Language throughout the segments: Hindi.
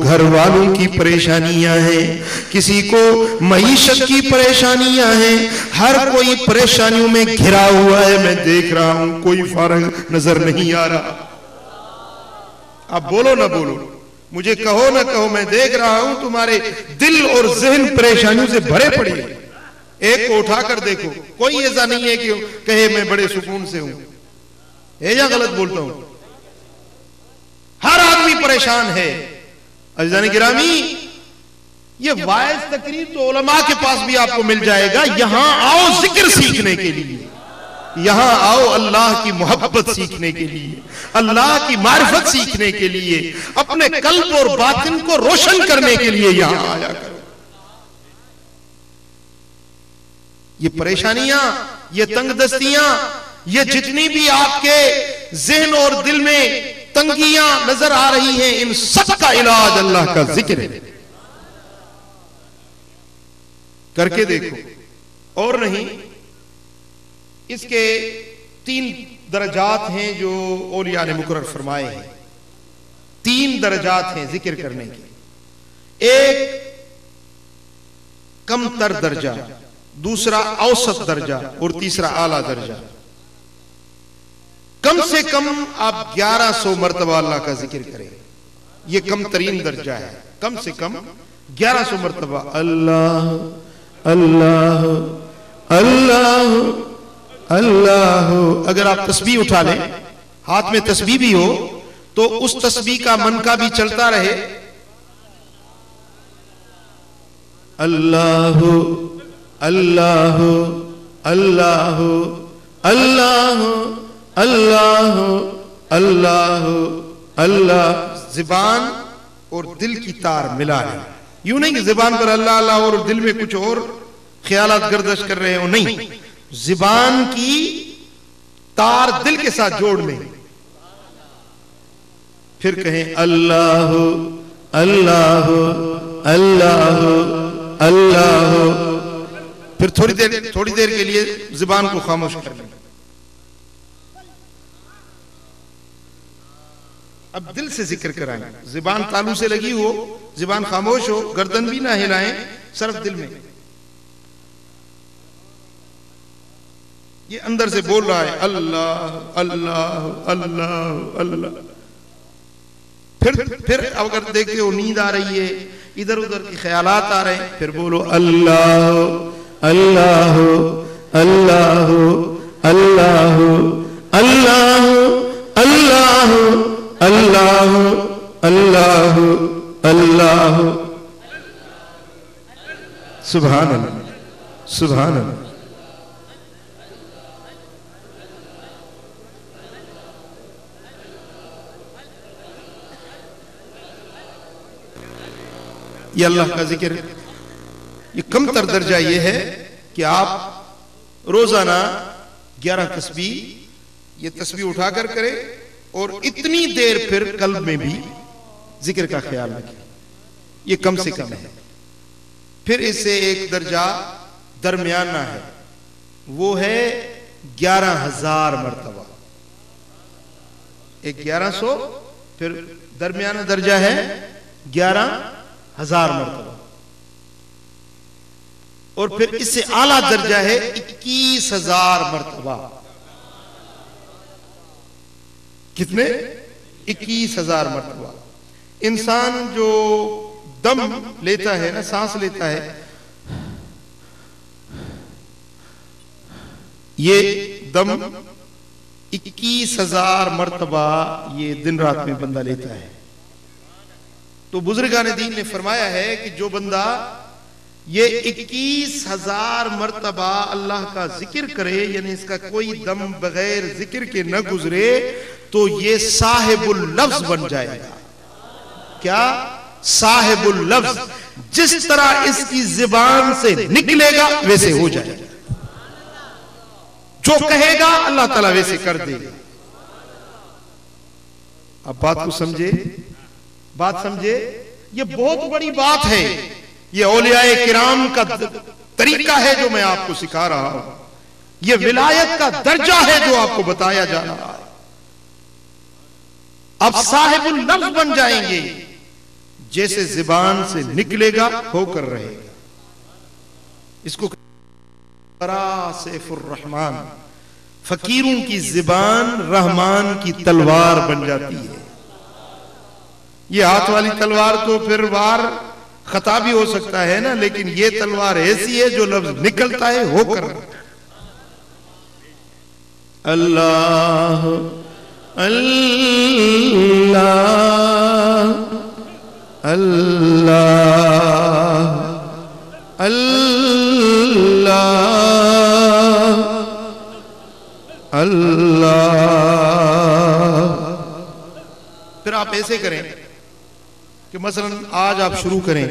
घर वालों की परेशानियां हैं, किसी को मईशत की परेशानियां हैं, हर कोई परेशानियों में घिरा हुआ है। मैं देख रहा हूं कोई फारग नजर नहीं आ रहा। आप बोलो ना बोलो, मुझे कहो ना कहो, मैं देख रहा हूं तुम्हारे दिल और जहन परेशानियों से भरे पड़े। एक को उठाकर देखो, कोई ऐसा नहीं है कि कहे मैं बड़े सुकून से हूं, या गलत बोलता हूं? हर आदमी परेशान है। अज़ीज़ान गिरामी, ये वाइज तकरीर तो उलमा के पास भी आपको मिल जाएगा। यहां आओ जिक्र सीखने के लिए, यहां आओ अल्लाह की मोहब्बत सीखने के लिए, अल्लाह की मारिफत सीखने के लिए, अपने कल्ब और बातिन को रोशन करने के लिए यहां आया करो। ये परेशानियां, ये तंगदस्तियां, ये जितनी भी आपके ज़हन और दिल में तंगियां नजर आ रही हैं, इन सब का इलाज अल्लाह का जिक्र है। करके देखो। और नहीं, इसके 3 दरजात हैं जो औलिया ने मुकर्रर फरमाए हैं। 3 दरजात हैं जिक्र करने के। एक कम तर दर्जा, दूसरा औसत दर्जा और तीसरा आला दर्जा। कम से कम आप 1100 मरतबा अल्लाह का जिक्र करें, यह कम तरीन दर्जा है। कम से कम 1100 मरतबा अल्लाह अल्लाह अल्लाह अल्लाह। अगर आप तस्बीह उठा लें, हाथ में तस्बीह भी हो, तो उस तस्बीह का मन का भी चलता रहे। अल्लाह अल्लाह अल्लाह अल्लाह अल्लाह अल्लाह अल्लाह। ज़ुबान और दिल की तार मिला है। यूं नहीं कि ज़ुबान पर अल्लाह अल्लाह और दिल में कुछ और ख्यालात गर्दश कर रहे हो, नहीं। ज़ुबान की तार दिल के साथ जोड़ लें, फिर कहें अल्लाह अल्लाह अल्लाह अल्लाह। फिर थोड़ी देर के लिए ज़ुबान को खामोश कर लें। अब दिल से जिक्र कराएं। ज़ुबान तालू से लगी हो, ज़ुबान खामोश हो, गर्दन भी ना हिलाएं, सिर्फ दिल में ये अंदर से बोल रहा है अल्लाह अल्लाह अल्लाह अल्लाह। फिर अगर देखते हो नींद आ रही है, इधर उधर के ख्यालात आ रहे हैं, फिर बोलो अल्लाह अल्लाह अल्लाह अल्लाह अल्लाह अल्लाह अल्लाह अल्लाह अल्लाह। सुभान अल्लाह सुभान अल्लाह। ये अल्लाह का जिक्र। ये कम तर दर्जा ये है कि आप रोजाना 11 तस्बीह, ये तस्बीह उठाकर करें और इतनी देर फिर कल्ब में भी जिक्र का ख्याल रखें। ये कम से कम है। फिर इससे एक दर्जा दरमियाना है, वो है 11,000 मरतबा। एक 1100, फिर दरमियाना दर्जा है 11,000 मरतबा, और फिर इससे आला दर्जा है 21,000 मरतबा। कितने? 21,000 मरतबा। इंसान जो दम लेता है ना, सांस लेता है, ये दम 21,000 मरतबा ये दिन रात में बंदा लेता है। तो बुजुर्गान दीन ने फरमाया है कि जो बंदा ये 21,000 मरतबा अल्लाह का जिक्र करे, यानी इसका कोई दम बगैर जिक्र के न गुजरे, तो ये साहिबुल लफ्ज बन जाएगा। क्या? साहिबुल लफ्ज। जिस तरह इसकी जुबान से निकलेगा वैसे हो जाएगा, जो कहेगा अल्लाह ताला वैसे कर देगा। अब बात को समझे, बात समझे, ये बहुत बड़ी बात है। ये औलियाए किराम का तरीका है जो मैं आपको सिखा रहा हूं। ये विलायत का दर्जा है जो आपको बताया जा रहा है। अब साहिबुल लफ्ज बन जाएंगे, जैसे ज़बान से निकलेगा होकर रहेगा। इसको सैफुर रहमान, फकीरों की ज़बान रहमान की तलवार बन जाती है। ये हाथ वाली तलवार तो फिर वार खता भी हो सकता है ना, लेकिन ये तलवार ऐसी है जो लफ्ज निकलता है होकर। अल्लाह अल्लाह अल्लाह अल्लाह अल्लाह। फिर आप ऐसे करें कि मसलन आज आप शुरू करें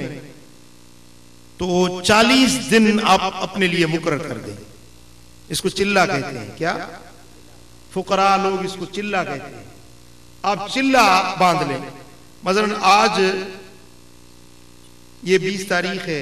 तो 40 दिन आप अपने लिए मुकर्रर कर दें। इसको चिल्ला कहते हैं। क्या फुकरा लोग इसको चिल्ला कहते हैं। आप चिल्ला बांध लें। मसलन आज ये 20 तारीख है,